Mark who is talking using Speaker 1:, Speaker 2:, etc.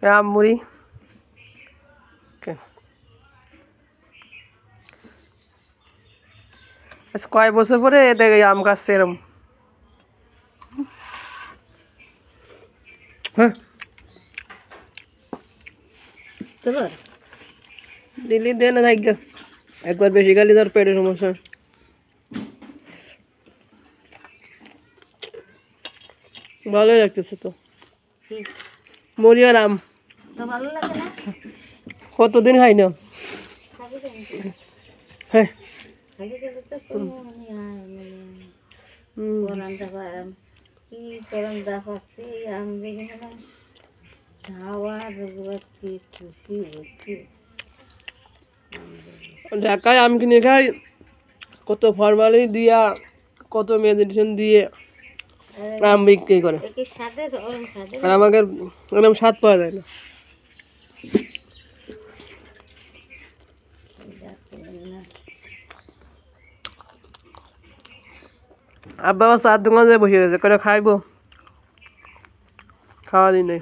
Speaker 1: আম মুড়ি কয় বছর পরে দেখে আম গাছ এরম হ্যাঁ দিল্লি দে না থাক একবার বেশি খালি তোর পেটের সমস্যা ভালোই লাগতেছে তো মুড়ি আর আম কতদিন খাই না হ্যাঁ ঢাকায় আম কিনে খাই কত ফরমালি দিয়া কত মেডিসিন দিয়ে আম বিক্রি করে আর আমাকে এরকম স্বাদ পাওয়া যায় না আব্বা আমার চার দোকানে বসে রয়েছে করে খাইবো খাওয়া দিন নেই